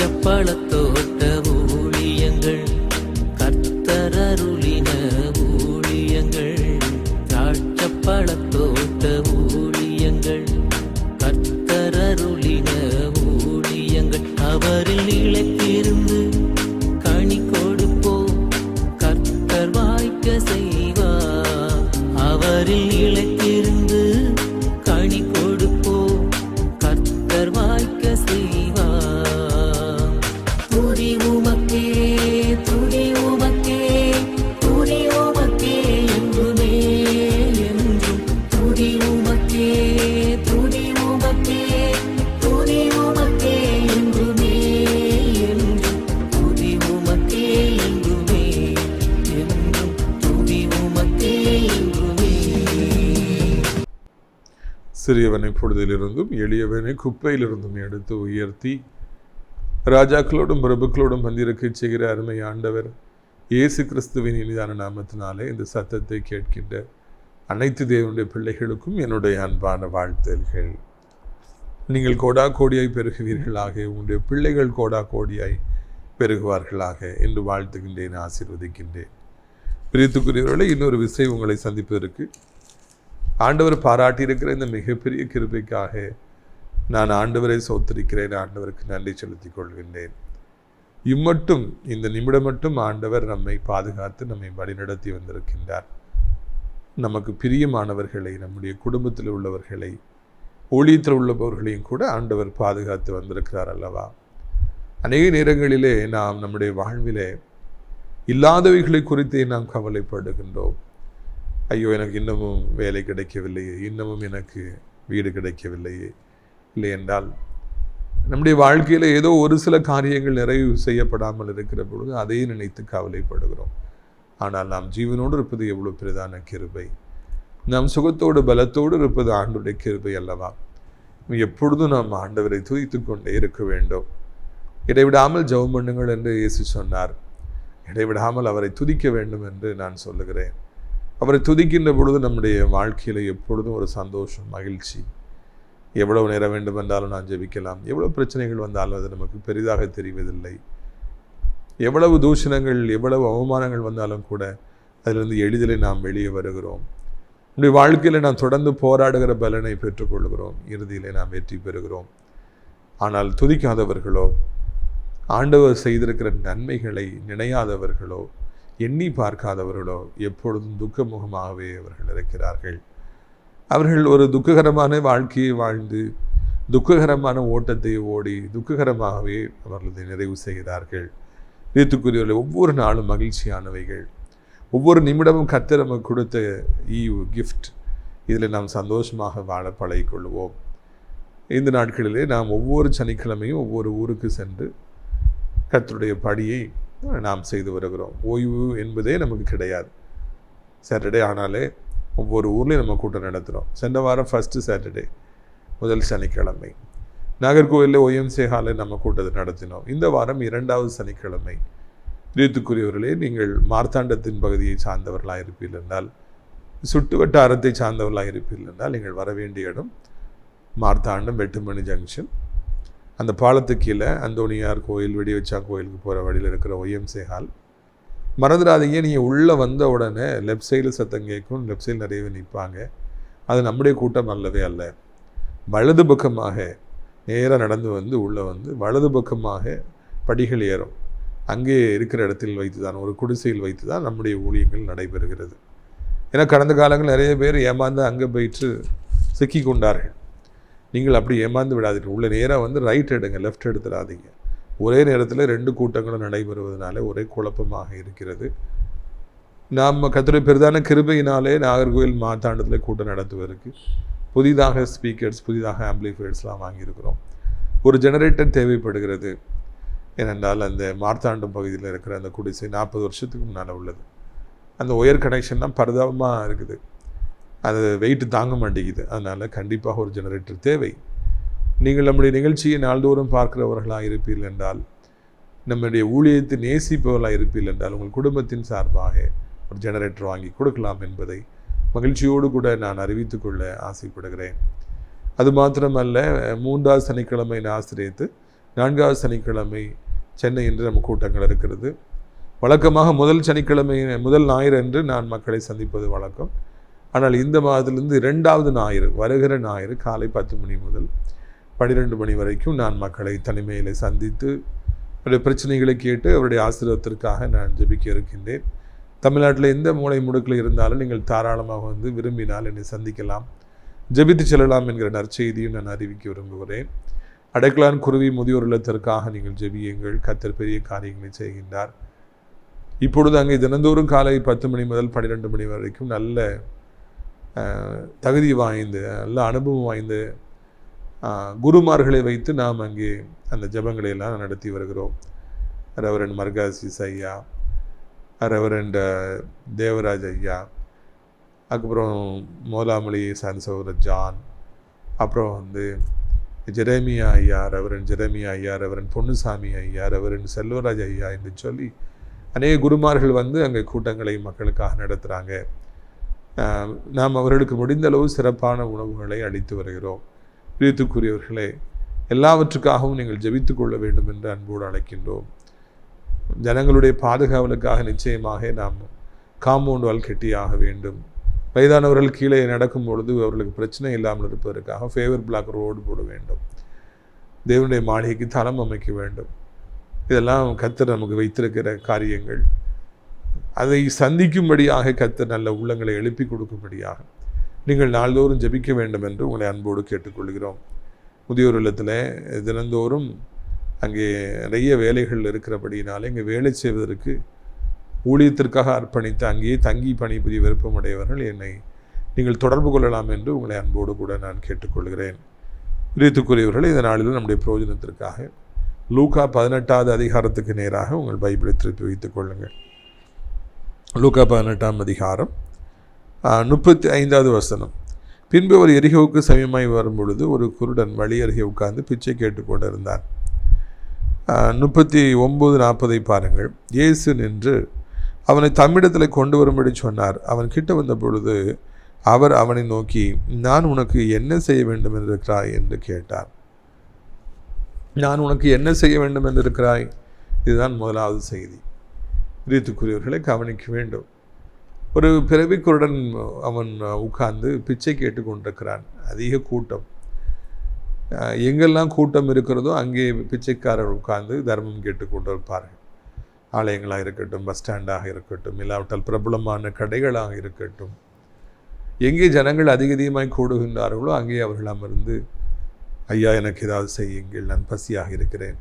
திராட்சப்பழத்தோட்ட ஊழியங்கள் கர்த்தரருளின ஊழியங்கள். திராட்சப்பழத்தோட்ட ஊழியங்கள் கர்த்தரருளின ஊழியங்கள். அவரில் நிலைத்திருந்து கனி கொடுப்போம், கர்த்தர் வாய்க்க செய்வார். அவரில் நிலைத்திருந்து கனி கொடுப்போம், கர்த்தர் வாய்க்க செய்வார். துதி உமக்கே, துதி உமக்கே, துதி உமக்கே என்றுமே என்றும். துதி உமக்கே, துதி உமக்கே, துதி உமக்கே என்றுமே என்றும். துதி உமக்கே என்றுமே என்றும். துதி உமக்கே என்றுமே. சிறியவனை பொழுதிலிருந்தும் எளியவனை குப்பையிலிருந்தும் எடுத்து உயர்த்தி ராஜாக்களோடும் பிரபுக்களோடும் வந்திருக்க செய்கிற அருமை ஆண்டவர் இயேசு கிறிஸ்துவின் இனிதான நாமத்தினாலே இந்த சத்தத்தை கேட்கின்ற அனைத்து தேவனுடைய பிள்ளைகளுக்கும் என்னுடைய அன்பான வாழ்த்துகள். நீங்கள் கோடா கோடியாய் பெருகுவீர்களாக, உங்களுடைய பிள்ளைகள் கோடா கோடியாய் பெருகுவார்களாக என்று வாழ்த்துகின்றேன், ஆசீர்வதிக்கின்றேன். பிரியத்துக்குரியவர்களே, இன்னொரு விஷயம் உங்களை சந்திப்பதற்கு ஆண்டவர் பாராட்டியிருக்கிற இந்த மிகப்பெரிய கிருபைக்காக நான் ஆண்டவரை சோத்தரிக்கிறேன், ஆண்டவருக்கு நன்றி செலுத்திக் கொள்கின்றேன். இம்மட்டும் இந்த நிமிடம் மட்டும் ஆண்டவர் நம்மை பாதுகாத்து நம்மை வழிநடத்தி வந்திருக்கின்றார். நமக்கு பிரியமானவர்களை, நம்முடைய குடும்பத்தில் உள்ளவர்களை, ஊழியத்தில் உள்ளவர்களையும் கூட ஆண்டவர் பாதுகாத்து வந்திருக்கிறார் அல்லவா? அநேக நேரங்களிலே நாம் நம்முடைய வாழ்விலே இல்லாதவைகளை குறித்தே நாம் கவலைப்படுகின்றோம். ஐயோ, எனக்கு இன்னமும் வேலை கிடைக்கவில்லையே, இன்னமும் எனக்கு வீடு கிடைக்கவில்லையே. இல்லை என்றால் நம்முடைய வாழ்க்கையில் ஏதோ ஒரு சில காரியங்கள் நிறைவு செய்யப்படாமல் இருக்கிற பொழுது அதையே நினைத்து கவலைப்படுகிறோம். ஆனால் நாம் ஜீவனோடு இருப்பது எவ்வளோ பெரிதான கிருபை! நாம் சுகத்தோடு பலத்தோடு இருப்பது ஆண்டவருடைய கிருபை அல்லவா? எப்பொழுதும் நாம் ஆண்டவரை துதித்து கொண்டே இருக்க வேண்டும். இடைவிடாமல் ஜெபம் பண்ணுங்கள் என்று இயேசு சொன்னார். இடைவிடாமல் அவரை துதிக்க வேண்டும் என்று நான் சொல்லுகிறேன். அவரை துதிக்கின்ற பொழுது நம்முடைய வாழ்க்கையில் எப்பொழுதும் ஒரு சந்தோஷம், மகிழ்ச்சி. எவ்வளவு நேரம் வேண்டுமென்றாலும் நான் ஜெபிக்கலாம். எவ்வளவு பிரச்சனைகள் வந்தாலும் அது நமக்கு பெரிதாக தெரிவதில்லை. எவ்வளவு தூஷணங்கள், எவ்வளவு அவமானங்கள் வந்தாலும் கூட அதிலிருந்து எளிதில் நாம் வெளியே வருகிறோம். நம்முடைய வாழ்க்கையில் நாம் தொடர்ந்து போராடுகிற பலனை பெற்றுக்கொள்கிறோம். இறுதியிலே நாம் வெற்றி பெறுகிறோம். ஆனால் துதிக்காதவர்களோ, ஆண்டவர் செய்திருக்கிற நன்மைகளை நினையாதவர்களோ, எண்ணி பார்க்காதவர்களோ எப்பொழுதும் துக்கமுகமாகவே அவர்கள் இருக்கிறார்கள். அவர்கள் ஒரு துக்ககரமான வாழ்க்கையை வாழ்ந்து, துக்ககரமான ஓட்டத்தை ஓடி, துக்ககரமாகவே அவர்களது நிறைவு செய்கிறார்கள். வீட்டுக்குரியவர்கள் ஒவ்வொரு நாளும் மகிழ்ச்சியானவைகள். ஒவ்வொரு நிமிடமும் கர்த்தர் நமக்கு கொடுத்த கிஃப்ட். இதில் நாம் சந்தோஷமாக வாழ பழகிக்கொள்வோம். இந்த நாட்களிலே நாம் ஒவ்வொரு சனிக்கிழமையும் ஒவ்வொரு ஊருக்கு சென்று கர்த்தருடைய படியை நாம் செய்து வருகிறோம். ஓய்வு என்பதே நமக்கு கிடையாது. சாட்டர்டே ஆனாலே ஒவ்வொரு ஊர்லேயும் நம்ம கூட்டம் நடத்துகிறோம். சென்ற வாரம் ஃபஸ்ட்டு சாட்டர்டே, முதல் சனிக்கிழமை நாகர்கோவிலில் OMC ஹாலில் நம்ம கூட்டத்தை நடத்தினோம். இந்த வாரம் 2வது சனிக்கிழமை. பிரியத்துக்குரியவர்களே, நீங்கள் மார்த்தாண்டத்தின் பகுதியை சார்ந்தவர்களாக இருப்பீர்கள் என்றால், சுட்டு வட்டாரத்தை சார்ந்தவர்களாக இருப்பீர்கள் என்றால், நீங்கள் வர வேண்டிய இடம் மார்த்தாண்டம் வெட்டுமணி ஜங்ஷன். அந்த பாலத்துக்கு கீழே அந்தோனியார் கோயில், வெடிவச்சா கோயிலுக்கு போகிற வழியில் இருக்கிற OMC ஹால். மறந்துடாதீங்க, நீங்கள் உள்ளே வந்த உடனே லெஃப்ட் சைடில் சத்தம் கேட்கும். லெஃப்ட் சைடில் நிறையவே நிற்பாங்க. அது நம்முடைய கூட்டம் அல்லவே அல்ல. வலது பக்கமாக நேராக நடந்து வந்து உள்ளே வந்து வலது பக்கமாக படிகள் ஏறும். அங்கே இருக்கிற இடத்தில் வைத்து தான், ஒரு குடிசையில் வைத்து தான் நம்முடைய ஊழியங்கள் நடைபெறுகிறது. ஏன்னா கடந்த காலங்கள் நிறைய பேர் ஏமாந்து அங்கே போயிட்டு சிக்கி கொண்டார்கள். நீங்கள் அப்படி ஏமாந்து விடாதீர்கள். உள்ள நேராக வந்து ரைட் எடுங்க, லெஃப்ட் எடுத்துடாதீங்க. ஒரே நேரத்தில் 2 கூட்டங்களும் நடைபெறுவதனால ஒரே குழப்பமாக இருக்கிறது. நாம் கர்த்தருடைய பெரிதான கிருபையினாலே நாகர்கோவில் மார்த்தாண்டத்தில் கூட்டம் நடத்துவதற்கு புதிதாக ஸ்பீக்கர்ஸ், புதிதாக ஆம்பிளிஃபையர்ஸ்லாம் வாங்கியிருக்கிறோம். ஒரு ஜெனரேட்டர் தேவைப்படுகிறது. ஏனென்றால் அந்த மார்த்தாண்டம் பகுதியில் இருக்கிற அந்த குடிசை 40 வருஷத்துக்கு முன்னால் உள்ளது. அந்த ஒயர் கனெக்ஷன்லாம் பரிதாபமாக இருக்குது. அது வெயிட்டு தாங்க மாட்டேங்குது. அதனால் கண்டிப்பாக ஒரு ஜெனரேட்டர் தேவை. நீங்கள் நம்முடைய நிகழ்ச்சியை நாள்தோறும் பார்க்கிறவர்களாக இருப்பீர்கள் என்றால், நம்முடைய ஊழியத்தை நேசிப்பவர்களாக இருப்பீர்கள் என்றால், உங்கள் குடும்பத்தின் சார்பாக ஒரு ஜெனரேட்டர் வாங்கி கொடுக்கலாம் என்பதை மகிழ்ச்சியோடு கூட நான் அறிவித்துக்கொள்ள ஆசைப்படுகிறேன். அது மாத்திரமல்ல, 3வது சனிக்கிழமை ஆசிரியத்து 4வது சனிக்கிழமை சென்னை என்று நம்ம கூட்டங்கள் இருக்கிறது. வழக்கமாக முதல் சனிக்கிழமை முதல் ஞாயிறு என்று நான் மக்களை சந்திப்பது வழக்கம். ஆனால் இந்த மாதத்திலிருந்து 2வது ஞாயிறு, வருகிற ஞாயிறு காலை 10 மணி முதல் 12 மணி வரைக்கும் நான் மக்களை தனிமையில் சந்தித்து அவருடைய பிரச்சனைகளை கேட்டு அவருடைய ஆசீர்வாதத்திற்காக நான் ஜெபிக்க இருக்கின்றேன். தமிழ்நாட்டில் எந்த மூலை முடுக்கில் இருந்தாலும் நீங்கள் தாராளமாக வந்து விரும்பினால் என்னை சந்திக்கலாம், ஜெபித்து செல்லலாம் என்கிற நற்செய்தியும் நான் அறிவிக்க விரும்புகிறேன். அடைக்கலான் குருவி முதியோர் இல்லத்திற்காக நீங்கள் ஜெபியுங்கள். கர்த்தர் பெரிய காரியங்களை செய்கின்றார். இப்பொழுது அங்கே தினந்தோறும் காலை 10 மணி முதல் 12 மணி வரைக்கும் நல்ல தகுதி வாய்ந்த நல்ல அனுபவம் வாய்ந்த குருமார்களை வைத்து நாம் அங்கே அந்த ஜெபங்களை எல்லாம் நடத்தி வருகிறோம். ரெவரண்ட் மர்காசிஸ் ஐயா, ரெவரண்ட் தேவராஜ் ஐயா, அதுக்கப்புறம் மோலாமலி சகோதரர் ஜான், அப்புறம் வந்து ஜெரேமியா ஐயா, ரெவரண்ட் ஜெரேமியா ஐயா, ரெவரண்ட் பொன்னுசாமி ஐயா, ரெவரண்ட் செல்வராஜ் ஐயா என்று சொல்லி அநேக குருமார்கள் வந்து அங்கே கூட்டங்களை மக்களுக்காக நடத்துகிறாங்க. நாம் அவர்களுக்கு முடிந்த அளவு சிறப்பான உணவுகளை அளித்து வருகிறோம். பிரியத்துக்குரியவர்களே, எல்லாவற்றுக்காகவும் நீங்கள் ஜெபித்து கொள்ள வேண்டும் என்று அன்போடு அழைக்கின்றோம். ஜனங்களுடைய பாதுகாவலுக்காக நிச்சயமாக நாம் காம்பவுண்ட் வால் கெட்டியாக வேண்டும். வயதானவர்கள் கீழே நடக்கும் பொழுது அவர்களுக்கு பிரச்சனை இல்லாமல் இருப்பதற்காக ஃபேவர் பிளாக் ரோடு போட வேண்டும். தேவனுடைய மாளிகைக்கு தளம் அமைக்க வேண்டும். இதெல்லாம் கர்த்தர் நமக்கு வைத்திருக்கிற காரியங்கள். அதை சந்திக்கும்படியாக கர்த்தர் நல்ல உள்ளங்களை எழுப்பி கொடுக்கும்படியாக நீங்கள் நாள்தோறும் ஜெபிக்க வேண்டும் என்று உங்களை அன்போடு கேட்டுக்கொள்கிறோம். முதியோர் இல்லத்தில் தினந்தோறும் அங்கே நிறைய வேலைகள் இருக்கிறபடினாலே இங்கே வேலை செய்வதற்கு ஊழியத்திற்காக அர்ப்பணித்து அங்கேயே தங்கி பணிபுரிய விருப்பமுடையவர்கள் என்னை நீங்கள் தொடர்பு கொள்ளலாம் என்று உங்களை அன்போடு கூட நான் கேட்டுக்கொள்கிறேன். பிரியத்துக்குரியவர்கள், இந்த நாளிலும் நம்முடைய பிரயோஜனத்திற்காக லூக்கா 18வது அதிகாரத்துக்கு நேராக உங்கள் பைபிளை திருப்பி வைத்துக் கொள்ளுங்கள். லூக்கா 18ஆம் அதிகாரம் 35வது வசனம். பின்பு அவர் எரிகோவுக்கு சமயமாய் வரும் பொழுது ஒரு குருடன் வழி அருகே உட்கார்ந்து பிச்சை கேட்டுக்கொண்டிருந்தார். 39-40 பாருங்கள். இயேசு நின்று அவனை தம்மிடத்தில் கொண்டு வரும்படி சொன்னார். அவன் கிட்ட வந்த பொழுது அவர் அவனை நோக்கி, நான் உனக்கு என்ன செய்ய வேண்டும் என்றிருக்கிறாய் என்று கேட்டார். நான் உனக்கு என்ன செய்ய வேண்டும் என்றிருக்கிறாய்? இதுதான் முதலாவது செய்தி. பிரியத்துக்குரியவர்களை கவனிக்க வேண்டும். ஒரு பிறவிக்குருடன் அவன் உட்கார்ந்து பிச்சை கேட்டு கொண்டிருக்கிறான். அதிக கூட்டம், எங்கெல்லாம் கூட்டம் இருக்கிறதோ அங்கே பிச்சைக்காரர் உட்கார்ந்து தர்மம் கேட்டு கொண்டு இருப்பார்கள். ஆலயங்களாக இருக்கட்டும், பஸ் ஸ்டாண்டாக இருக்கட்டும், இல்லாவிட்டால் பிரபலமான கடைகளாக இருக்கட்டும், எங்கே ஜனங்கள் அதிகமாய் கூடுகின்றார்களோ அங்கே அவர்கள் அமர்ந்து, ஐயா எனக்கு ஏதாவது செய்யுங்கள், நான் பசியாக இருக்கிறேன்,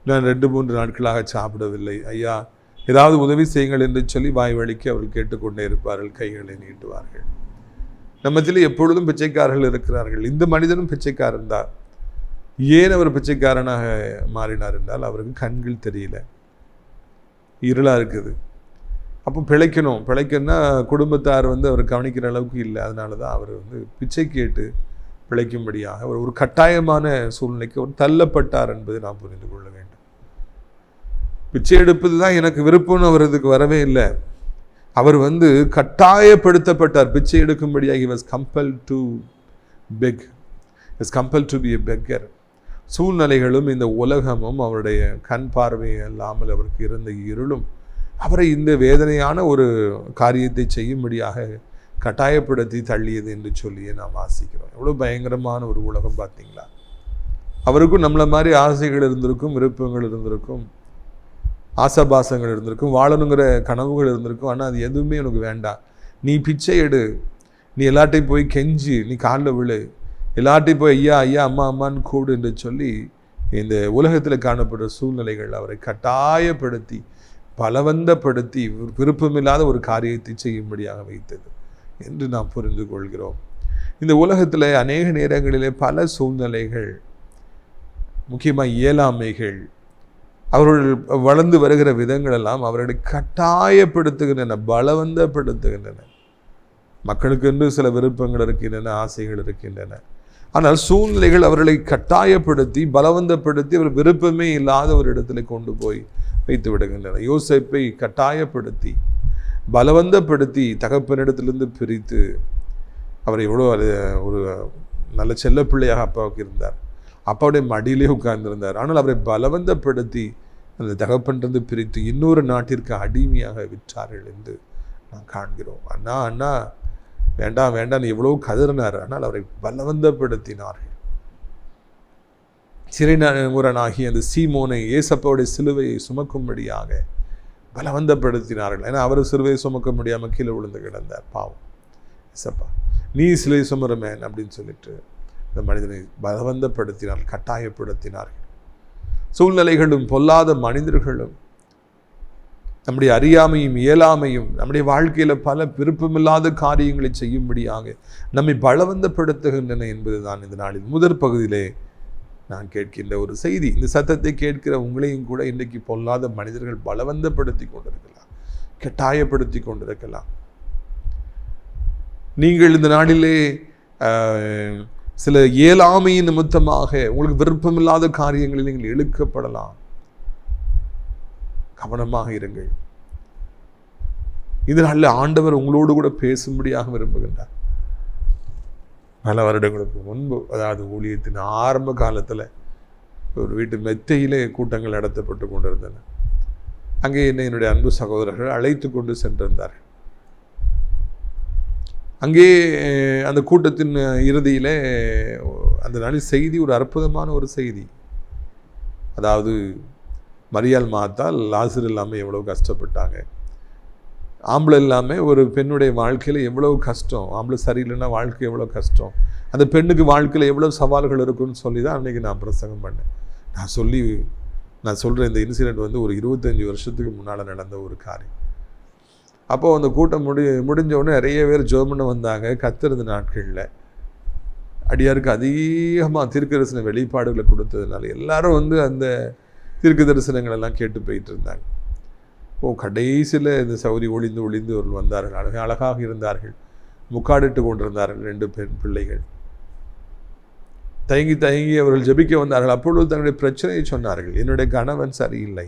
நான் 2-3 நாட்களாக சாப்பிடவில்லை, ஐயா ஏதாவது உதவி செய்யுங்கள் என்று சொல்லி வாய் வழிக்கு அவர்கள் கேட்டுக்கொண்டே இருப்பார்கள், கைகளை நீட்டுவார்கள். நம்மத்தில் எப்பொழுதும் பிச்சைக்காரர்கள் இருக்கிறார்கள். இந்த மனிதனும் பிச்சைக்காரன் தான். ஏன் அவர் பிச்சைக்காரனாக மாறினார் என்றால் அவருக்கு கண்கள் தெரியல, இருளாக இருக்குது. அப்போ பிழைக்கணும்னா குடும்பத்தார் வந்து அவர் கவனிக்கிற அளவுக்கு இல்லை. அதனால தான் அவர் வந்து பிச்சை கேட்டு பிழைக்கும்படியாக அவர் ஒரு கட்டாயமான சூழ்நிலைக்கு அவர் தள்ளப்பட்டார் என்பதை நாம் புரிந்து கொள்ள வேண்டும். பிச்சை எடுப்பது தான் எனக்கு விருப்பம்னு அவருக்கு வரவே இல்லை. அவர் வந்து கட்டாயப்படுத்தப்பட்டார் பிச்சை எடுக்கும்படியாக. he was compelled to beg, he was compelled to be a beggar. சூழ்நிலைகளும் இந்த உலகமும் அவருடைய கண் பார்வை இல்லாமல் அவருக்கு இருந்த இருளும் அவரை இந்த வேதனையான ஒரு காரியத்தை செய்யும்படியாக கட்டாயப்படுத்தி தள்ளியது என்று சொல்லியே நாம் வாசிக்கிறோம். எவ்வளோ பயங்கரமான ஒரு உலகம் பார்த்தீங்களா? அவருக்கும் நம்மளை மாதிரி ஆசைகள் இருந்திருக்கும், விருப்பங்கள் இருந்திருக்கும், ஆசாபாசங்கள் இருந்திருக்கும், வாழணுங்கிற கனவுகள் இருந்திருக்கும். ஆனால் அது எதுவுமே எனக்கு வேண்டாம். நீ பிச்சை எடு, நீ எல்லாட்டையும் போய் கெஞ்சி, நீ காலில் விழு, எல்லாட்டையும் போய் ஐயா ஐயா அம்மா அம்மான்னு கூடு என்று சொல்லி இந்த உலகத்தில் காணப்படுற சூழ்நிலைகள் அவரை கட்டாயப்படுத்தி பலவந்தப்படுத்தி விருப்பமில்லாத ஒரு காரியத்தை செய்யும்படியாக வைத்தது என்று நாம் புரிந்து கொள்கிறோம். இந்த உலகத்தில் அநேக நேரங்களிலே பல சூழ்நிலைகள், முக்கியமாக இயலாமைகள், அவர்கள் வளர்ந்து வருகிற விதங்கள் எல்லாம் அவர்களை கட்டாயப்படுத்துகின்றன, பலவந்தப்படுத்துகின்றன. மக்களுக்கு என்று சில விருப்பங்கள் இருக்கின்றன, ஆசைகள் இருக்கின்றன. ஆனால் சூழ்நிலைகள் அவர்களை கட்டாயப்படுத்தி பலவந்தப்படுத்தி அவர் விருப்பமே இல்லாத ஒரு இடத்துல கொண்டு போய் வைத்து விடுகின்றன. யோசேப்பை கட்டாயப்படுத்தி பலவந்தப்படுத்தி தகப்பனிடத்திலிருந்து பிரித்து அவரை எவ்வளோ ஒரு நல்ல செல்ல பிள்ளையாக அப்பாவுக்கு இருந்தார். அப்பாவுடைய மடியிலே உட்கார்ந்திருந்தார். ஆனால் அவரை பலவந்தப்படுத்தி அந்த தகப்பன்றது பிரித்து இன்னொரு நாட்டிற்கு அடிமையாக விற்றார்கள் என்று நாம் காண்கிறோம். அண்ணா அண்ணா வேண்டாம் வேண்டாம் எவ்வளவு கதறினார். ஆனால் அவரை பலவந்தப்படுத்தினார்கள். சிறைமுரனாகிய அந்த சீமோனை ஏசப்பாவுடைய சிலுவையை சுமக்கும்படியாக பலவந்தப்படுத்தினார்கள். ஏன்னா அவர் சிலுவையை சுமக்க முடியாமல் கீழே விழுந்து கிடந்தார். பாவம், ஏசப்பா நீ சிலுவை சுமருமேன் அப்படின்னு சொல்லிட்டு இந்த மனிதனை பலவந்தப்படுத்தினார்கள், கட்டாயப்படுத்தினார்கள். சூழ்நிலைகளும் பொல்லாத மனிதர்களும் நம்முடைய அறியாமையும் இயலாமையும் நம்முடைய வாழ்க்கையில் பல விருப்பமில்லாத காரியங்களை செய்யும்படியாக நம்மை பலவந்தப்படுத்துகின்றன என்பதுதான் இந்த நாளில் முதற் பகுதியிலே நான் கேட்கின்ற ஒரு செய்தி. இந்த சத்தத்தை கேட்கிற உங்களையும் கூட இன்றைக்கு பொல்லாத மனிதர்கள் பலவந்தப்படுத்தி கொண்டிருக்கலாம், கட்டாயப்படுத்தி கொண்டிருக்கலாம். நீங்கள் இந்த நாளிலே சில இயலாமையின் நிமித்தமாக உங்களுக்கு விருப்பமில்லாத காரியங்களில் நீங்கள் இழுக்கப்படலாம். கவனமாக இருங்கள். இதனால ஆண்டவர் உங்களோடு கூட பேசும்படியாக விரும்புகின்றார். பல வருடங்களுக்கு முன்பு, அதாவது ஊழியத்தின் ஆரம்ப காலத்தில் ஒரு வீட்டு மெத்தையிலே கூட்டங்கள் நடத்தப்பட்டு கொண்டிருந்தன. அங்கே என்னுடைய அன்பு சகோதரர்கள் அழைத்து கொண்டு சென்றிருந்தார்கள். அங்கே அந்த கூட்டத்தின் இறுதியிலே அந்த நாளில் செய்தி ஒரு அற்புதமான ஒரு செய்தி. அதாவது மரியாள் மாத்தால் லாசர் இல்லாமல் எவ்வளவு கஷ்டப்பட்டாங்க, ஆம்பளை இல்லாமல் ஒரு பெண்ணுடைய வாழ்க்கையில் எவ்வளவு கஷ்டம், ஆம்பளை சரியில்லைன்னா வாழ்க்கை எவ்வளோ கஷ்டம், அந்த பெண்ணுக்கு வாழ்க்கையில் எவ்வளோ சவால்கள் இருக்குன்னு சொல்லி தான் அன்றைக்கி நான் பிரசங்கம் பண்ணேன். நான் சொல்கிற இந்த இன்சிடெண்ட் வந்து ஒரு 25 வருஷத்துக்கு முன்னால் நடந்த ஒரு காரியம். அப்போது அந்த கூட்டம் முடிஞ்சவுடனே நிறைய பேர் ஜெர்மனி வந்தாங்க. கத்துறது நாட்களில் அடியாருக்கு அதிகமாக தீர்க்க தரிசன வெளிப்பாடுகளை கொடுத்ததுனால எல்லாரும் வந்து அந்த தீர்க்க தரிசனங்கள் எல்லாம் கேட்டு போயிட்டு இருந்தாங்க. கடைசியில் இந்த சௌரி ஒளிந்து அவர்கள் வந்தார்கள். அழகாக இருந்தார்கள், முக்காடிட்டு கொண்டிருந்தார்கள். 2 பெண் பிள்ளைகள் தயங்கி அவர்கள் ஜெபிக்க வந்தார்கள். அப்பொழுது தன்னுடைய பிரச்சனையை சொன்னார்கள். என்னுடைய கணவன் சரியில்லை,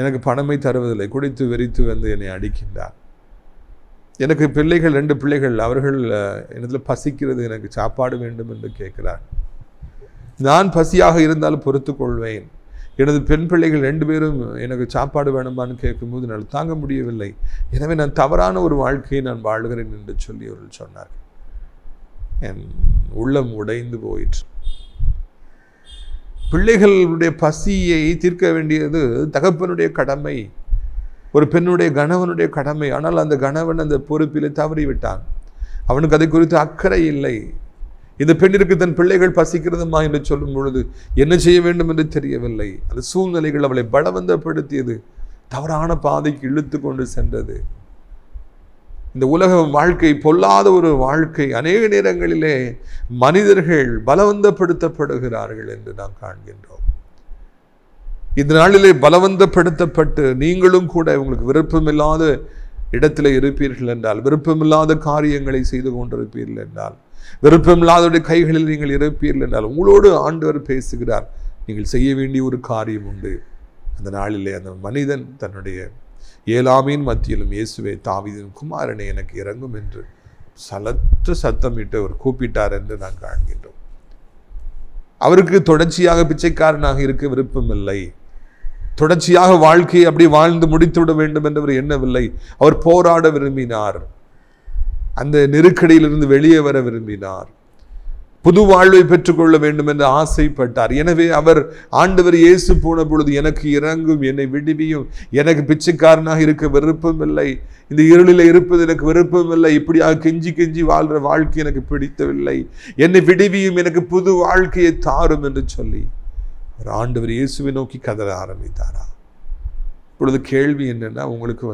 எனக்கு பணமை தருவதில்லை, குடித்து வெறித்து வந்து என்னை அடிக்கின்றார், எனக்கு பிள்ளைகள் 2 பிள்ளைகள், அவர்கள் என்னிடத்தில் பசிக்கிறது, எனக்கு சாப்பாடு வேண்டும் என்று கேட்கிறார். நான் பசியாக இருந்தாலும் பொறுத்து கொள்வேன், எனது பெண் பிள்ளைகள் 2 பேரும் எனக்கு சாப்பாடு வேணுமான்னு கேட்கும்போது நான் தாங்க முடியவில்லை, எனவே நான் தவறான ஒரு வாழ்க்கையை நான் வாழ்கிறேன் என்று சொல்லி அவர்கள் சொன்னார்கள். என் உள்ளம் உடைந்து போயிற்று. பிள்ளைகளுடைய பசியை தீர்க்க வேண்டியது தகப்பனுடைய கடமை, ஒரு பெண்ணுடைய கணவனுடைய கடமை. ஆனால் அந்த கணவன் அந்த பொறுப்பில் தவறிவிட்டான். அவனுக்கு அதை குறித்து அக்கறை இல்லை. இந்த பெண்ணிற்கு தன் பிள்ளைகள் பசிக்கிறதுமா என்று சொல்லும் பொழுது என்ன செய்ய வேண்டும் என்று தெரியவில்லை. அந்த சூழ்நிலைகள் அவளை பலவந்தப்படுத்தியது, தவறான பாதைக்கு இழுத்து கொண்டு சென்றது. இந்த உலக வாழ்க்கை பொல்லாத ஒரு வாழ்க்கை. அநேக நேரங்களிலே மனிதர்கள் பலவந்தப்படுத்தப்படுகிறார்கள் என்று நாம் காண்கின்றோம். இந்த நாளிலே பலவந்தப்படுத்தப்பட்டு நீங்களும் கூட உங்களுக்கு விருப்பமில்லாத இடத்துல இருப்பீர்கள் என்றால், விருப்பமில்லாத காரியங்களை செய்து கொண்டிருப்பீர்கள் என்றால், விருப்பமில்லாத கைகளில் நீங்கள் இருப்பீர்கள் என்றால், உங்களோடு ஆண்டவர் பேசுகிறார். நீங்கள் செய்ய வேண்டிய ஒரு காரியம் உண்டு. அந்த நாளிலே அந்த மனிதன் தன்னுடைய ஏலாமின் மத்தியிலும் இயேசுவே தாவீதின் குமாரனை எனக்கு இறங்கும் என்று சலத்த சத்தமிட்டு அவர் கூப்பிட்டார் என்று நான் காண்கின்றோம். அவருக்கு தொடர்ச்சியாக பிச்சைக்காரனாக இருக்க விருப்பமில்லை, தொடர்ச்சியாக வாழ்க்கையை அப்படி வாழ்ந்து முடித்துவிட வேண்டும் என்று அவர் எண்ணவில்லை. அவர் போராட விரும்பினார், அந்த நெருக்கடியிலிருந்து வெளியே வர விரும்பினார், புது வாழ்வை பெற்றுக்கொள்ள வேண்டும் என்று ஆசைப்பட்டார். எனவே அவர் ஆண்டவர் இயேசு போன பொழுது எனக்கு இறங்கும், என்னை விடுவியும், எனக்கு பிச்சைக்காரனாக இருக்க விருப்பமில்லை, இந்த இருளில் இருப்பது எனக்கு விருப்பமில்லை, இப்படியாக கெஞ்சி வாழ்கிற வாழ்க்கை எனக்கு பிடித்தவில்லை, என்னை விடுவியும், எனக்கு புது வாழ்க்கையை தாரும் என்று சொல்லி அவர் ஆண்டவர் இயேசுவை நோக்கி கதற ஆரம்பித்தாரா. இப்பொழுது கேள்வி என்னன்னா, உங்களுக்கு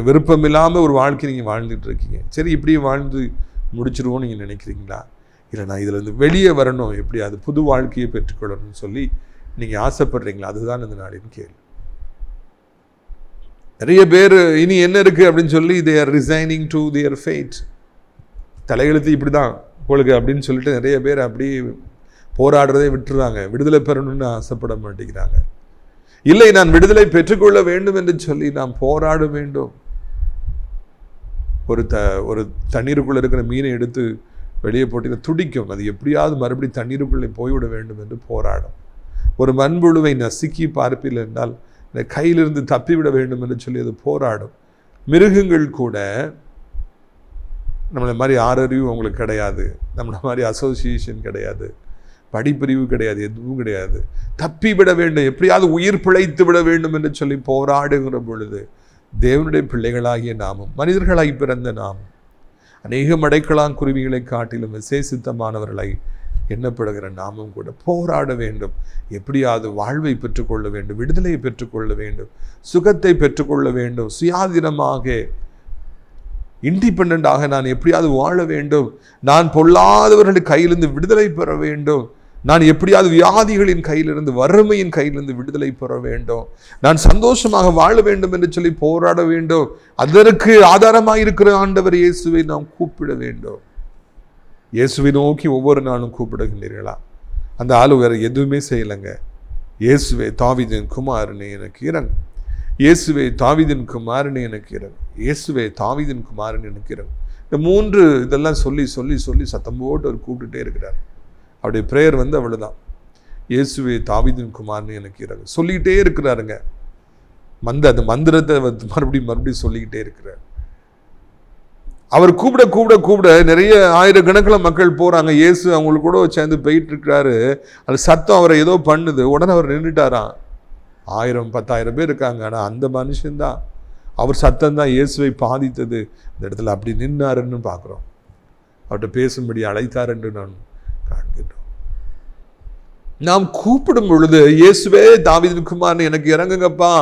விருப்பமில்லாமல் ஒரு வாழ்க்கை நீங்கள் வாழ்ந்துட்டு இருக்கீங்க. சரி, இப்படி வாழ்ந்து முடிச்சிருவோம் நீங்கள் நினைக்கிறீங்களா? இல்லை, நான் இதில் வெளியே வரணும், எப்படி அது புது வாழ்க்கையை பெற்றுக்கொள்ளணும்னு சொல்லி நீங்கள் ஆசைப்படுறீங்களா? அதுதான் இந்த நாளின் கேள்வி. நிறைய பேர் இனி என்ன இருக்குது அப்படின்னு சொல்லி they are resigning to their fate. தலையெழுத்து இப்படி தான் உங்களுக்கு அப்படின்னு சொல்லிட்டு நிறைய பேர் அப்படி போராடுறதை விட்டுறாங்க. விடுதலை பெறணும்னு ஆசைப்பட மாட்டேங்கிறாங்க. இல்லை, நான் விடுதலை பெற்றுக்கொள்ள வேண்டும் என்று சொல்லி நாம் போராட வேண்டும். ஒரு தண்ணீருக்குள்ள இருக்கிற மீனை எடுத்து வெளியே போட்டிங்கன்னா துடிக்கும். அது எப்படியாவது மறுபடியும் தண்ணீருக்குள்ளே போய்விட வேண்டும் என்று போராடும். ஒரு மண்புழுவை நசுக்கி பார்ப்பில் என்றால் கையிலிருந்து தப்பிவிட வேண்டும் என்று சொல்லி அது போராடும். மிருகங்கள் கூட நம்மளை மாதிரி ஆறறிவு அவங்களுக்கு கிடையாது, நம்மளை மாதிரி அசோசியேஷன் கிடையாது, படிப்பிரிவு கிடையாது, எதுவும் கிடையாது. தப்பிவிட வேண்டும், எப்படியாவது உயிர் பிழைத்து விட வேண்டும் என்று சொல்லி போராடுகிற பொழுது தேவனுடைய பிள்ளைகளாகிய நாமும், மனிதர்களாகி பிறந்த நாமும் அநேக மடைக்கலாங் குருவிகளை காட்டிலும் விசேஷித்தமானவர்களை எண்ணப்படுகிற நாமும் கூட போராட வேண்டும். எப்படியாவது வாழ்வை பெற்றுக்கொள்ள வேண்டும், விடுதலையை பெற்றுக்கொள்ள வேண்டும், சுகத்தை பெற்றுக்கொள்ள வேண்டும், சுயாதீனமாக இண்டிபெண்டாக நான் எப்படியாவது வாழ வேண்டும், நான் பொல்லாதவர்களுடைய கையிலிருந்து விடுதலை பெற வேண்டும், நான் எப்படியாவது வியாதிகளின் கையிலிருந்து, வறுமையின் கையிலிருந்து விடுதலை பெற வேண்டும், நான் சந்தோஷமாக வாழ வேண்டும் என்று சொல்லி போராட வேண்டும். அதற்கு ஆதாரமாக இருக்கிற ஆண்டவர் இயேசுவை நாம் கூப்பிட வேண்டும். இயேசுவை நோக்கி ஒவ்வொரு நாளும் கூப்பிடுகின்றீர்களா? அந்த ஆளு வேற எதுவுமே செய்யலைங்க. இயேசுவே தாவீதின் குமாரனே எனக்கு இறங்கு, இயேசுவே தாவீதின் குமாரனே எனக்கு இறங்கு, இயேசுவே தாவீதின் குமாரனே எனக்கு இறங்கு. இந்த 3 இதெல்லாம் சொல்லி சொல்லி சொல்லி சத்தம் போட்டு அவர் கூப்பிட்டுட்டே இருக்கிறார். அவருடைய பிரேயர் அவ்வளவுதான். இயேசுவே தாவீதின் குமாரனே எனக்கு இறங்கு சொல்லிக்கிட்டே இருக்கிறாருங்க. அந்த மந்திரத்தை மறுபடியும் சொல்லிக்கிட்டே இருக்கிறார். அவர் கூப்பிட கூப்பிட கூப்பிட நிறைய ஆயிரக்கணக்கில் மக்கள் போறாங்க. இயேசு அவங்களுக்கு கூட சேர்ந்து போயிட்டு இருக்கிறாரு. அது சத்தம் அவரை ஏதோ பண்ணுது. உடனே அவர் நின்றுட்டாராம். 1000-10,000 பேர் இருக்காங்க. ஆனால் அந்த மனுஷன்தான், அவர் சத்தம் தான் இயேசுவை பாதித்தது. இந்த இடத்துல அப்படி நின்னாருன்னு பார்க்குறோம். அவர்கிட்ட பேசும்படி அழைத்தார் என்று நான் காண்கின்றோம். நாம் கூப்பிடும் பொழுது இயேசுவே தாவீதின் குமாரனே எனக்கு இறங்குங்கப்பா,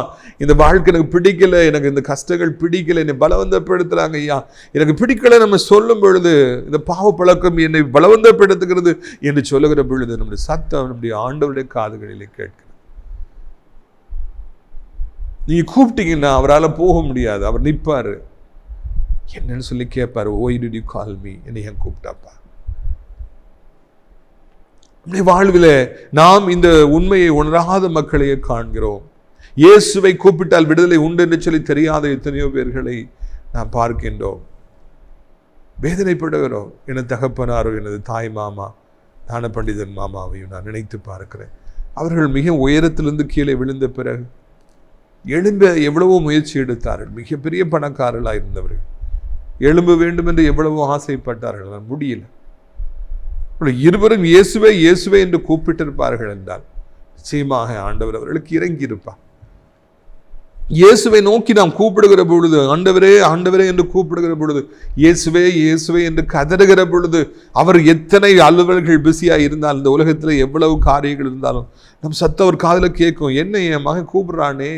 இந்த வாழ்க்கை எனக்கு பிடிக்கல, எனக்கு இந்த கஷ்டங்கள் பிடிக்கல, என்னை பலவந்தப்படுத்துறாங்க ஐயா, எனக்கு பிடிக்கல நம்ம சொல்லும் பொழுது, இந்த பாவ பழக்கம் என்னை பலவந்தப்படுத்துகிறது என்று சொல்லுகிற பொழுது நம்முடைய சத்தம் நம்முடைய ஆண்டவருடைய காதுகளிலே கேட்கிறது. நீங்க கூப்பிட்டீங்கன்னா அவரால் போக முடியாது. அவர் நிற்பாரு. என்னன்னு சொல்லி கேட்பாரு, why did you call me? என்னை ஏன் கூப்பிட்டாப்பா? நம்முடைய வாழ்வில் நாம் இந்த உண்மையை உணராத மக்களையே காண்கிறோம். இயேசுவை கூப்பிட்டால் விடுதலை உண்டு என்று சொல்லி தெரியாத எத்தனையோ பேர்களை நாம் பார்க்கின்றோம். வேதனைப்படுகிறோம். எனது தகப்பனாரோ எனது தாய் மாமா ஞான பண்டிதன் மாமாவையும் நான் நினைத்து பார்க்கிறேன். அவர்கள் மிக உயரத்திலிருந்து கீழே விழுந்த பிறகு எழும்ப எவ்வளவோ முயற்சி எடுத்தார்கள். மிகப்பெரிய பணக்காரர்களாக இருந்தவர்கள் எழும்ப வேண்டும் என்று எவ்வளவோ ஆசைப்பட்டார்கள், முடியல. இருவரும் இயேசுவே இயேசுவே என்று கூப்பிட்டிருப்பார்கள் என்றால் நிச்சயமாக ஆண்டவர் அவர்களுக்கு இறங்கி இருப்பார். இயேசுவை நோக்கி நாம் கூப்பிடுகிற பொழுது, ஆண்டவரே ஆண்டவரே என்று கூப்பிடுகிற பொழுது, இயேசுவே இயேசுவே என்று கதறுகிற பொழுது, அவர் எத்தனை அலுவல்கள் பிஸியாக இருந்தாலும், இந்த உலகத்தில் எவ்வளவு காரியங்கள் இருந்தாலும் நம் சத்தம் ஒரு காதில் கேட்கும். என்ன என் மகன் கூப்பிடுறானே,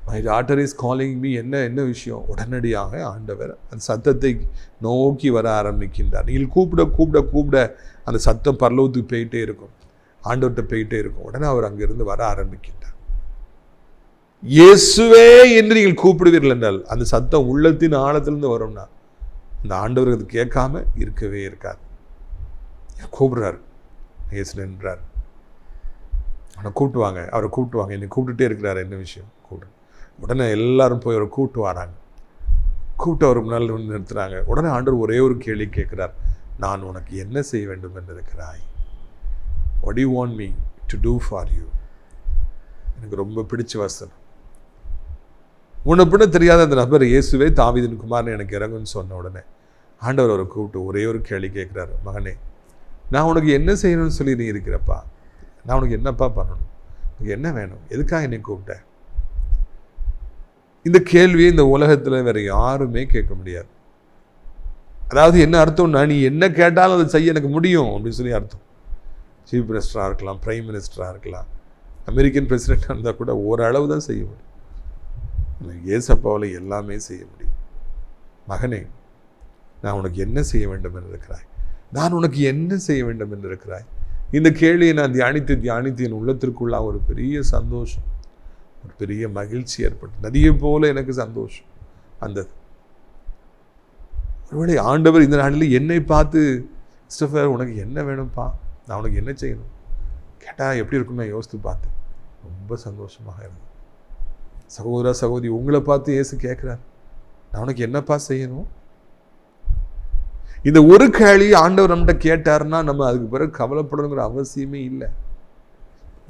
my daughter is calling me, என்ன விஷயம்? உடனடியாக ஆண்டவர் அந்த சத்தத்தை நோக்கி வர ஆரம்பிக்கின்றார். நீங்கள் கூப்பிட கூப்பிட கூப்பிட அந்த சத்தம் பரலோகத்துக்கு போயிட்டே இருக்கும், ஆண்டவர்கிட்ட போயிட்டே இருக்கும். உடனே அவர் அங்கிருந்து வர ஆரம்பிக்கின்றார். இயேசுவே என்று நீங்கள் கூப்பிடுவீர்கள் என்றால் அந்த சத்தம் உள்ளத்தின் ஆழத்திலிருந்து வரும்னா அந்த ஆண்டவர் அது கேட்காம இருக்கவே இருக்காது. கூப்பிடுறாரு, இயேசு என்றார், அவனை கூப்பிட்டுவாங்க, அவரை கூப்பிட்டுவாங்க, என்னை கூப்பிட்டுட்டே இருக்கிறாரு, என்ன விஷயம் கூப்பிடு. உடனே எல்லாரும் போய் அவரை கூப்பிட்டு வராங்க. கூப்பிட்டு அவர் முன்னால் நிறுத்துறாங்க. உடனே ஆண்டவர் ஒரே ஒரு கேள்வி கேட்கிறார், நான் உனக்கு என்ன செய்ய வேண்டும் என்று இருக்கிறாய்? What do you want me to do for you? எனக்கு ரொம்ப பிடிச்ச வசனம். உன்னை பின்ன தெரியாத அந்த நபர் இயேசுவே தாவீதின் குமாரன் எனக்கு இறங்குன்னு சொன்ன உடனே ஆண்டவர் அவரை கூப்பிட்டு ஒரே ஒரு கேள்வி கேட்கிறாரு, மகனே நான் உனக்கு என்ன செய்யணும்னு சொல்லி நீ இருக்கிறப்பா, நான் உனக்கு என்னப்பா பண்ணணும், உனக்கு என்ன வேணும், எதுக்காக என்னை கூப்பிட்டேன்? இந்த கேள்வியை இந்த உலகத்தில் வேற யாருமே கேட்க முடியாது. அதாவது என்ன அர்த்தம்னா, நீ என்ன கேட்டாலும் அதை செய்ய எனக்கு முடியும் அப்படின்னு சொல்லி அர்த்தம். சீஃப் மினிஸ்டராக இருக்கலாம், பிரைம் மினிஸ்டராக இருக்கலாம், அமெரிக்கன் பிரசிடென்டாக இருந்தால் கூட ஓரளவு தான் செய்ய முடியும். ஏசப்பாவில் எல்லாமே செய்ய முடியும். மகனே நான் உனக்கு என்ன செய்ய வேண்டும் என்று இருக்கிறாய், நான் உனக்கு என்ன செய்ய வேண்டும் என்று இருக்கிறாய். இந்த கேள்வியை நான் தியானித்து என் உள்ளத்திற்குள்ள ஒரு பெரிய சந்தோஷம், ஒரு பெரிய மகிழ்ச்சி ஏற்பட்டு, நதியை போல எனக்கு சந்தோஷம் வந்தது. ஒருவேளை ஆண்டவர் இந்த நாளில் என்னை பார்த்து, கிறிஸ்டோபர் உனக்கு என்ன வேணும்ப்பா, நான் உனக்கு என்ன செய்யணும் கேட்டால் எப்படி இருக்குன்னு நான் யோசித்து பார்த்தேன். ரொம்ப சந்தோஷமாக இருந்தது. சகோதர சகோதரி, உங்களை பார்த்து இயேசு கேட்குறார், நான் உனக்கு என்னப்பா செய்யணும்? இந்த ஒரு கேள்வி ஆண்டவர் நம்மகிட்ட கேட்டாருன்னா நம்ம அதுக்கு பிறகு கவலைப்படணுங்கிற அவசியமே இல்லை.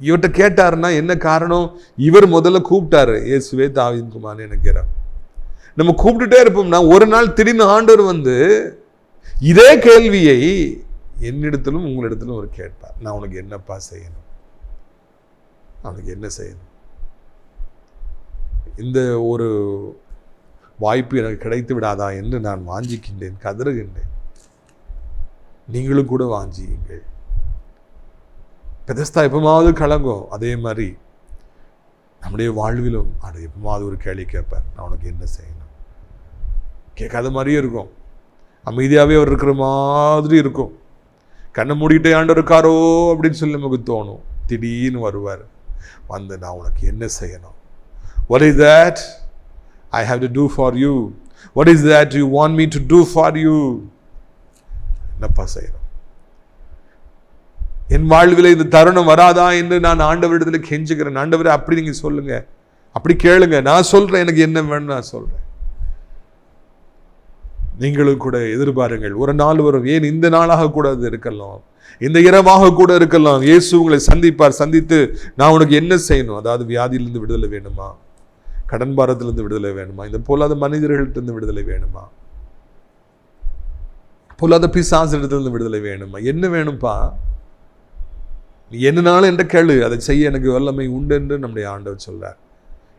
இவர்கிட்ட கேட்டாருன்னா என்ன காரணம்? இவர் முதல்ல கூப்பிட்டாரு, இயேசுவே தாவீதின் குமாரனே எனக்கு இறங்கும். நம்ம கூப்பிட்டுட்டே இருப்போம்னா ஒரு நாள் திடீர்னு ஆண்டவர் வந்து இதே கேள்வியை என்னிடத்திலும் உங்களிடத்திலும் அவர் கேட்பார். நான் உனக்கு என்னப்பா செய்யணும், அவனுக்கு என்ன செய்யணும்? இந்த ஒரு வாய்ப்பு எனக்கு கிடைத்து விடாதா என்று நான் வாஞ்சிக்கின்றேன், கதறுகின்றேன். நீங்களும் கூட வாஞ்சியுங்கள். பெதஸ்தா எப்பமாவது கலங்கும். அதே மாதிரி நம்முடைய வாழ்விலும் அது எப்பமாவது ஒரு கேள்வி கேட்பார், நான் உனக்கு என்ன செய்யணும்? கேட்காத மாதிரியே இருக்கும், அமைதியாகவே அவர் இருக்கிற மாதிரி இருக்கும். கண்ணை மூடிக்கிட்டே ஆண்டு இருக்காரோ அப்படின்னு சொல்லி நமக்கு தோணும். திடீர்னு வருவார், வந்து நான் உனக்கு என்ன செய்யணும்? What is that I have to do for you? What is that you want me to do for you? என்னப்பா செய்யணும்? என் வாழ்வில் இந்த தருணம் வராதா என்று நான் ஆண்டவரிடத்தில் கெஞ்சுகிறேன். ஆண்டவரே அப்படி நீங்க சொல்லுங்க, அப்படி கேளுங்க, நான் சொல்றேன் எனக்கு என்ன வேணும் நான் சொல்றேன். நீங்களும் கூட எதிர்பாருங்கள், ஒரு நாள் வரும், ஏன் இந்த நாளாக கூட அது இருக்கலாம், இந்த இரவாக கூட இருக்கலாம். இயேசு உங்களை சந்திப்பார். சந்தித்து நான் உனக்கு என்ன செய்யணும்? அதாவது வியாதியிலிருந்து விடுதலை வேணுமா, கடன் பாரத்திலிருந்து விடுதலை வேணுமா, இந்த பொல்லாத மனிதர்களிடத்திலிருந்து விடுதலை வேணுமா, பொல்லாத பிசாசிடத்திலிருந்து விடுதலை வேணுமா, என்ன வேணும்பா? என்னனாலும் என்ற கேளு, அதை செய்ய எனக்கு வல்லமை உண்டு என்று நம்முடைய ஆண்டவர் சொல்றார்.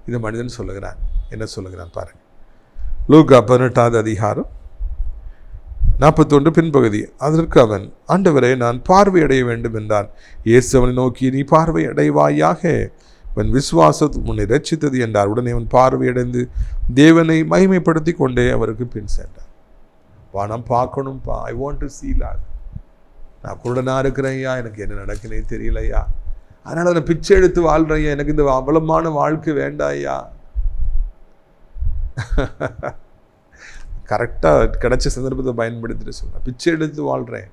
இந்த மனிதன் சொல்லுகிறான். என்ன சொல்லுகிறான் பாருங்க. லூக்கா 18வது அதிகாரம் 41 பின்பகுதி. அதற்கு அவன், ஆண்டவரே நான் பார்வையடைய வேண்டும் என்றான். இயேசு அவனை நோக்கி, நீ பார்வையடைவாயாக, அவன் விசுவாசம் உன்னை ரட்சித்தது என்றார். உடனே அவன் பார்வையடைந்து தேவனை மகிமைப்படுத்தி கொண்டே அவருக்கு பின் சென்றார். வானம் பார்க்கணும்ப்பா, I want to see Lord. நான் குருடனா இருக்கிறேன் ஐயா, எனக்கு என்ன நடக்குனே தெரியலையா, அதனால நான் பிச்சை எடுத்து வாழ்றேன், எனக்கு இந்த அவலமான வாழ்க்கை வேண்டாம் ஐயா. கரெக்டாக கிடைச்ச சந்தர்ப்பத்தை பயன்படுத்திட்டு சொன்னேன், பிச்சை எடுத்து வாழ்கிறேன்,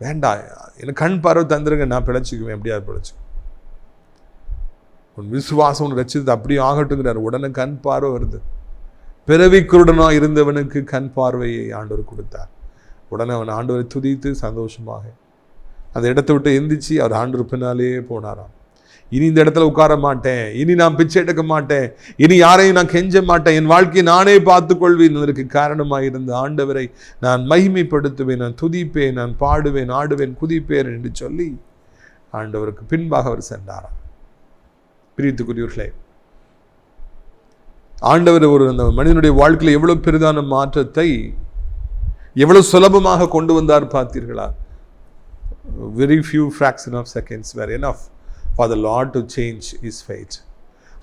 வேண்டாம், எனக்கு கண் பார்வை தந்துருங்க, நான் பிழைச்சிக்குவேன், எப்படியாவது பிழைச்சிக்குவேன். உன் விசுவாசம் ஒன்று ரசித்து அப்படியே ஆகட்டுங்கிறார். உடனே கண் பார்வை வருது. பிறவி குருடனாக இருந்தவனுக்கு கண் பார்வையை ஆண்டவர் கொடுத்தார். உடனே அவன் ஆண்டவரை துதித்து சந்தோஷமாக அந்த இடத்தை விட்டு எந்திரிச்சு அவர் ஆண்டவர் பின்னாலேயே போனாராம். இனி இந்த இடத்துல உட்கார மாட்டேன், இனி நான் பிச்சை எடுக்க மாட்டேன், இனி யாரையும் நான் கெஞ்ச மாட்டேன், என் வாழ்க்கையை நானே பார்த்துக்கொள்வேன். அதற்கு காரணமாக இருந்த ஆண்டவரை நான் மகிமைப்படுத்துவேன், நான் துதிப்பேன், நான் பாடுவேன், ஆடுவேன், குதிப்பேன் என்று சொல்லி ஆண்டவருக்கு பின்பாக அவர் சென்றாராம். பிரியத்துக்குரியவர்களே, ஆண்டவர் ஒரு அந்த மனிதனுடைய வாழ்க்கையில் எவ்வளவு பெரிதான மாற்றத்தை எவ்வளவு சுலபமாக கொண்டு வந்தார் பார்த்தீர்களா? Very few fraction of seconds were enough for the Lord to change his fate.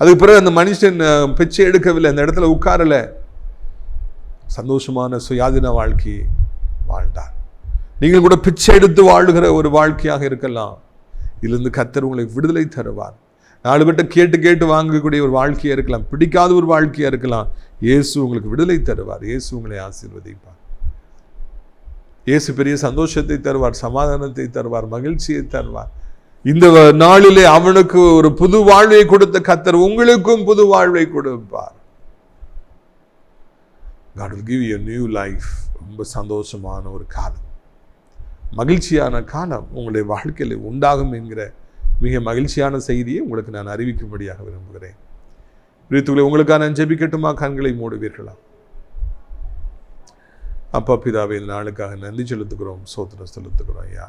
அதுக்கு பிறகு அந்த மனுஷன் பிச்சை எடுக்கவில்லை, அந்த இடத்துல உட்காரல, சந்தோஷமான சுயாதீன வாழ்க்கையை வாழ்ந்தார். நீங்கள் கூட பிச்சை எடுத்து வாழுகிற ஒரு வாழ்க்கையாக இருக்கலாம். இதிலிருந்து கர்த்தர் உங்களை விடுதலை தருவார். 4 பேர்ட்ட கேட்டு கேட்டு வாங்கக்கூடிய ஒரு வாழ்க்கையாக இருக்கலாம், பிடிக்காத ஒரு வாழ்க்கையாக இருக்கலாம். இயேசு உங்களுக்கு விடுதலை தருவார். இயேசு உங்களை ஆசீர்வதிப்பார். இயேசு பெரிய சந்தோஷத்தை தருவார், சமாதானத்தை தருவார், மகிழ்ச்சியை தருவார். இந்த நாளிலே அவனுக்கு ஒரு புது வாழ்வை கொடுத்த கர்த்தர் உங்களுக்கும் புது வாழ்வை கொடுப்பார். God will give you a new life. ரொம்ப சந்தோஷமான ஒரு காலம், மகிழ்ச்சியான காலம் உங்களுடைய வாழ்க்கையில் உண்டாகும் என்கிற மிக மகிழ்ச்சியான செய்தியை உங்களுக்கு நான் அறிவிக்கும்படியாக விரும்புகிறேன். பிரியத்துக்களே, உங்களுக்காக நான் ஜெபிக்கட்டுமா? கண்களை மூடுவீர்களா? அப்பா பிதாவே, இந்த நாளுக்காக நன்றி செலுத்துகிறோம், சோத்திரம் செலுத்துகிறோம் ஐயா.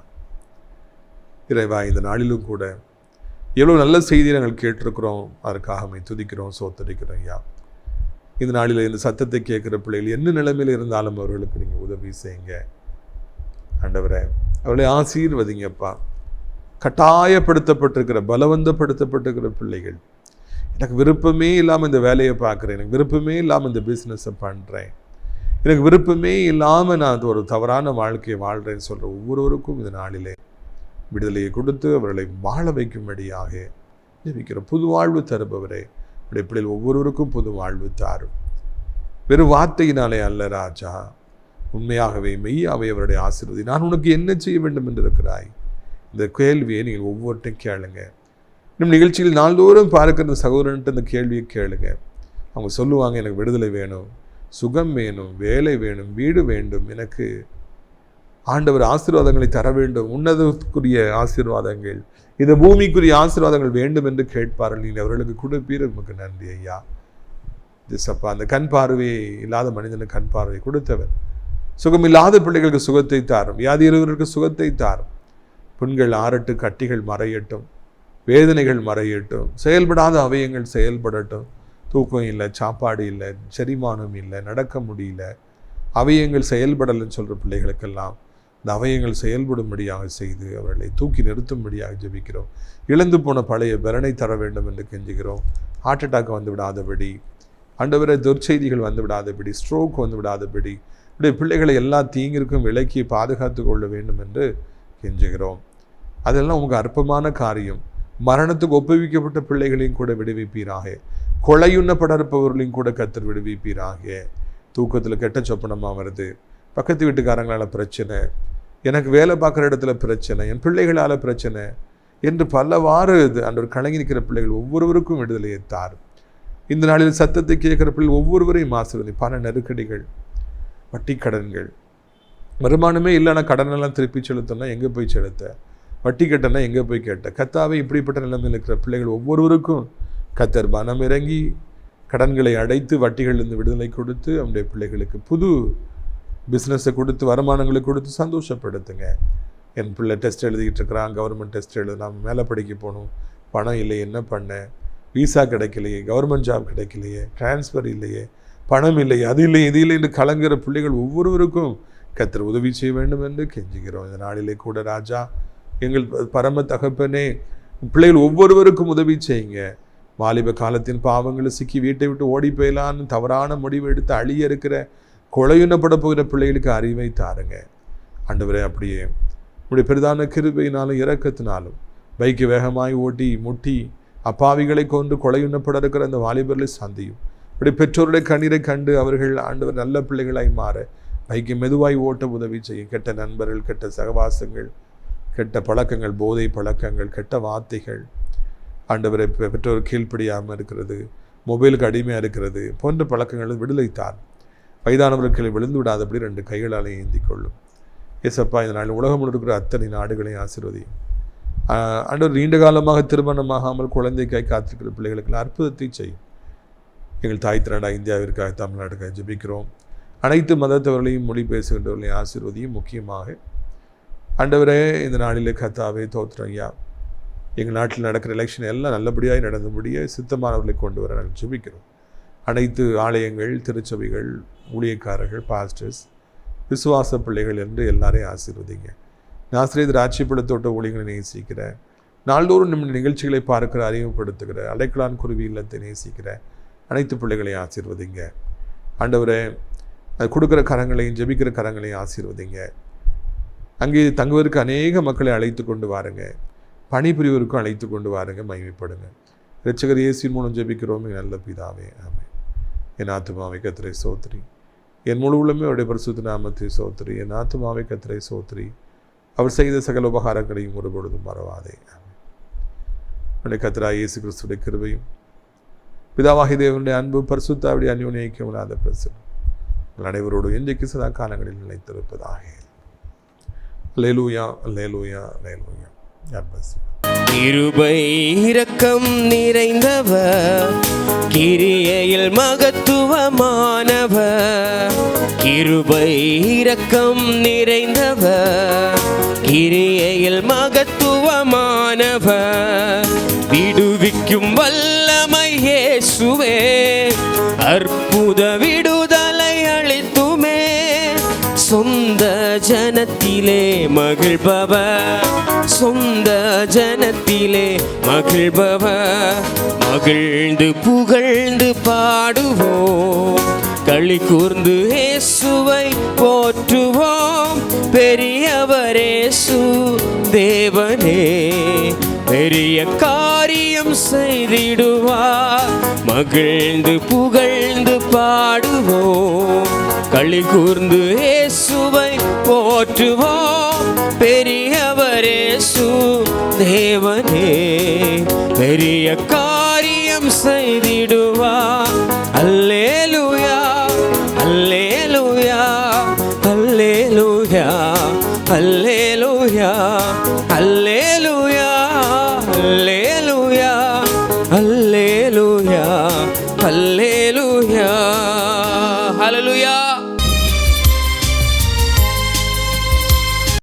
இறைவா, இந்த நாளிலும் கூட எவ்வளோ நல்ல செய்தியை நாங்கள் கேட்டிருக்கிறோம், அதற்காக துதிக்கிறோம், சோத்தரிக்கிறோம் ஐயா. இந்த நாளில் இந்த சத்தத்தை கேட்குற பிள்ளைகள் என்ன நிலைமையில் இருந்தாலும் அவர்களுக்கு நீங்கள் உதவி செய்யுங்க ஆண்டவரே. அவர்களை ஆசீர்வதிங்கப்பா. கட்டாயப்படுத்தப்பட்டிருக்கிற, பலவந்தப்படுத்தப்பட்டிருக்கிற பிள்ளைகள், எனக்கு விருப்பமே இல்லாமல் இந்த வேலையை பார்க்குறேன், எனக்கு விருப்பமே இல்லாமல் இந்த பிஸ்னஸை பண்ணுறேன், எனக்கு விருப்பமே இல்லாமல் நான் ஒரு தவறான வாழ்க்கையை வாழ்கிறேன்னு சொல்கிற ஒவ்வொருவருக்கும் இந்த நாளிலே விடுதலையை கொடுத்து அவர்களை வாழ வைக்கும்படியாக ஜெபிக்கிற புது வாழ்வு தருபவரே, உடைய பிள்ளைகள் ஒவ்வொருவருக்கும் புது வாழ்வு தாரும். வெறும் வார்த்தையினாலே அல்ல ராஜா, உண்மையாகவே மெய்யாகவே அவருடைய ஆசீர்வதி. நான் உனக்கு என்ன செய்ய வேண்டும் என்று இருக்கிறாய்? இந்த கேள்வியை நீங்கள் ஒவ்வொருத்தையும் கேளுங்க. நம் நிகழ்ச்சியில் நாள்தோறும் பார்க்கிற இந்த சகோதரன்ட்டு இந்த கேள்வியை கேளுங்க. அவங்க சொல்லுவாங்க, எனக்கு விடுதலை வேணும், சுகம் வேணும், வேலை வேணும், வீடு வேண்டும், எனக்கு ஆண்டவர் ஆசீர்வாதங்களை தர வேண்டும், உன்னதத்துக்குரிய ஆசீர்வாதங்கள், இந்த பூமிக்குரிய ஆசீர்வாதங்கள் வேண்டும் என்று கேட்பார்கள். நீங்கள் அவர்களுக்கு கொடுப்பீர். உமக்கு நன்றி ஐயா. திசப்பா, அந்த கண் பார்வை இல்லாத மனிதனுக்கு கண் பார்வை கொடுத்தவர். சுகமில்லாத பிள்ளைகளுக்கு சுகத்தை தாரும், வியாதியர்களுக்கு சுகத்தை தாரும். புண்கள் ஆறட்டு, கட்டிகள் மறையட்டும், வேதனைகள் மறையட்டும், செயல்படாத அவயங்கள் செயல்படட்டும். தூக்கம் இல்லை, சாப்பாடு இல்லை, செரிமானம் இல்லை, நடக்க முடியல, அவயங்கள் செயல்படலைன்னு சொல்கிற பிள்ளைகளுக்கெல்லாம் இந்த அவயங்கள் செயல்படும்படியாக செய்து அவர்களை தூக்கி நிறுத்தும்படியாக ஜெபிக்கிறோம். இழந்து போன பழைய பலனை தர வேண்டும் என்று கெஞ்சுகிறோம். ஹார்ட் அட்டாக் வந்து விடாதபடி, ஆண்டவரை துர்ச்செய்திகள் வந்து விடாதபடி, ஸ்ட்ரோக் வந்து விடாதபடி, இப்படி பிள்ளைகளை எல்லா தீங்கிற்கும் விலக்கி பாதுகாத்து கொள்ள வேண்டும் என்று கெஞ்சுகிறோம். அதெல்லாம் உங்களுக்கு அற்பமான காரியம். மரணத்துக்கு ஒப்புவிக்கப்பட்ட பிள்ளைகளையும் கூட விடுவிப்பீராக. கொலையுண்ணப்பட இருப்பவர்களையும் கூட கர்த்தர் விடுவிப்பீராக. தூக்கத்தில் கெட்ட சொப்பனமாக வருது, பக்கத்து வீட்டுக்காரங்களால் பிரச்சனை, எனக்கு வேலை பார்க்குற இடத்துல பிரச்சனை, என் பிள்ளைகளால் பிரச்சனை என்று பலவாறு அந்த ஒரு கலங்கி நிற்கிற பிள்ளைகள் ஒவ்வொருவருக்கும் விடுதலையை தார். இந்த நாளில் சத்தத்தை கேட்குற பிள்ளைகள் ஒவ்வொருவரையும் ஆசீர்வதி. பண நெருக்கடிகள், வட்டி கடன்கள், வருமானமே இல்லைன்னா கடனெல்லாம் திருப்பி செலுத்தனா எங்கே போய் செலுத்த, வட்டி கட்டனா எங்கே போய் கேட்ட. கர்த்தாவே, இப்படிப்பட்ட நிலைமையில் இருக்கிற பிள்ளைகள் ஒவ்வொருவருக்கும் கர்த்தர் மனம் இறங்கி கடன்களை அடைத்து வட்டிகளிலிருந்து விடுதலை கொடுத்து அவனுடைய பிள்ளைகளுக்கு புது பிஸ்னஸை கொடுத்து வருமானங்களை கொடுத்து சந்தோஷப்படுத்துங்க. என் பிள்ளை டெஸ்ட் எழுதிக்கிட்டு இருக்கிறான், கவர்மெண்ட் டெஸ்ட் எழுதுனா, மேலே படிக்க போகணும், பணம் இல்லை, என்ன பண்ண, விசா கிடைக்கலையே, கவர்மெண்ட் ஜாப் கிடைக்கலையே, டிரான்ஸ்ஃபர் இல்லையே, பணம் இல்லையே, அது இல்லை இது இல்லை என்று கலங்குகிற பிள்ளைகள் ஒவ்வொருவருக்கும் கர்த்தர் உதவி செய்ய வேண்டும் என்று கெஞ்சுகிறோம். இந்த நாளிலே கூட ராஜா, எங்கள் பரம தகப்பனே, பிள்ளைகள் ஒவ்வொருவருக்கும் உதவி செய்யுங்க. வாலிப காலத்தின் பாவங்களை சிக்கி வீட்டை விட்டு ஓடி போயலான்னு தவறான முடிவு எடுத்து அழிய இருக்கிற கொலையுண்ணப்பட போகிற பிள்ளைகளுக்கு அறிவை தாருங்க ஆண்டவரே. அப்படியே உடைய பெரிதான கிருபையினாலும் இரக்கத்தினாலும் பைக்கு வேகமாய் ஓட்டி முட்டி அப்பாவிகளை கொண்டு கொலையுண்ணப்பட இருக்கிற அந்த வாலிபர்களை சந்தியும். இப்படி பெற்றோருடைய கண்ணீரை கண்டு அவர்கள் ஆண்டவர் நல்ல பிள்ளைகளாய் மாற பைக்கை மெதுவாய் ஓட்ட உதவி செய்யும். கெட்ட நண்பர்கள், கெட்ட சகவாசங்கள், கெட்ட பழக்கங்கள், போதை பழக்கங்கள், கெட்ட வார்த்தைகள், ஆண்டவரை பெற்றோர் கீழ்ப்படியாமல் இருக்கிறது, மொபைலுக்கு அடிமையாக இருக்கிறது போன்ற பழக்கங்கள் விடுதலைத்தார். வயதானவர்களை விழுந்து விடாதபடி 2 கைகளாலே ஏந்தி கொள்ளும். ஏசப்பா, இந்த நாள் உலகம் இருக்கிற அத்தனை நாடுகளையும் ஆசீர்வதியும். ஆண்டவர், நீண்ட காலமாக திருமணமாகாமல் குழந்தைக்காய் காத்திருக்கிற பிள்ளைகளுக்கு அற்புதத்தை செய்யும். எங்கள் தாய் திரண்டா இந்தியாவிற்காக, தமிழ்நாட்டுக்காக ஜெபிக்கிறோம். அனைத்து மதத்தவர்களையும், மொழி பேசுகின்றவர்களையும் ஆசீர்வதியும். முக்கியமாக ஆண்டவரே, இந்த நாளிலே கர்த்தாவே தோத்திரம் ஐயா, எங்கள் நாட்டில் நடக்கிற எலெக்ஷன் எல்லாம் நல்லபடியாக நடந்து முடிய சித்தமானவர்களை கொண்டு வர நாங்கள் ஜெபிக்கிறோம். அனைத்து ஆலயங்கள், திருச்சபைகள், ஊழியக்காரர்கள், பாஸ்டர்ஸ், விசுவாச பிள்ளைகள் என்று எல்லாரையும் ஆசீர்வதிங்க. நாசிரியர் ராட்சியப்படுத்தோட்ட ஊழியர்களை நேசிக்கிற, நாள்தோறும் நம்ம நிகழ்ச்சிகளை பார்க்கிற, அறிமுகப்படுத்துகிற, அடைக்கலான் குருவி இல்லத்தை நேசிக்கிற அனைத்து பிள்ளைகளையும் ஆசீர்வதிங்க ஆண்டவரே. அது கொடுக்குற கரங்களையும் ஜெபிக்கிற கரங்களையும் ஆசீர்வதிங்க. அங்கே தங்குவதற்கு அநேக மக்களை அழைத்து கொண்டு வாருங்க, பணிபுரிவருக்கும் அழைத்து கொண்டு வாருங்க, மகிமைப்படுங்க. இரட்சகர் இயேசுவின் மூலம் ஜெபிக்கிறோம் நல்ல பிதாவே, ஆமென். என் ஆத்துமாவை கர்த்தரை சோத்திரி, என் முழு உள்ளமே அவருடைய பரிசுத்த நாமத்தை சோத்திரி. என் ஆத்துமாவை கர்த்தரை சோத்திரி, அவர் செய்த சகல உபகாரங்களையும் ஒருபொழுதும் மறவாதே, ஆமென். அவருடைய கர்த்தராகிய இயேசு கிறிஸ்துவின் கிருபையும் பிதாவாகிய தேவனுடைய அன்பு பரிசுத்தாவிடைய அந்யோன்ய ஐக்கியம் இல்லாத பிரசன்னம் அனைவரோடு இன்றைக்கு சதா காலங்களில் நிலைத்திருப்பதாக. அல்லேலூயா, அல்லேலூயா, அல்லேலூயா. கிருபை இரக்கம் நிறைந்தவர், கிரியையில் மகத்துவமானவர். கிருபை இரக்கம் நிறைந்தவர், கிரியையில் மகத்துவமானவர். விடுவிக்கும் வல்லமை இயேசுவே, அற்புத விடுதலை அளித்துமே. சொந்த ஜனத்திலே மகிழ்பவர், சொந்த ஜனத்திலே மகிழ்பவர். மகிழ்ந்து புகழ்ந்து பாடுவோம், களி கூர்ந்து இயேசுவை போற்றுவோம். பெரியவர் இயேசு தேவனே, பெரிய காரியம் செய்திடுவார். மகிழ்ந்து புகழ்ந்து பாடுவோம், களி கூர்ந்து இயேசுவை போற்றுவோம். பெரியவர் இயேசு தேவனே, பெரிய காரியம் செய்திடுவார். அல்லேலூயா, அல்லேலூயா, அல்லேலூயா, அல்லேலூயா அல்லேலூயா அல்லேலூயா ஹல்லேலூயா.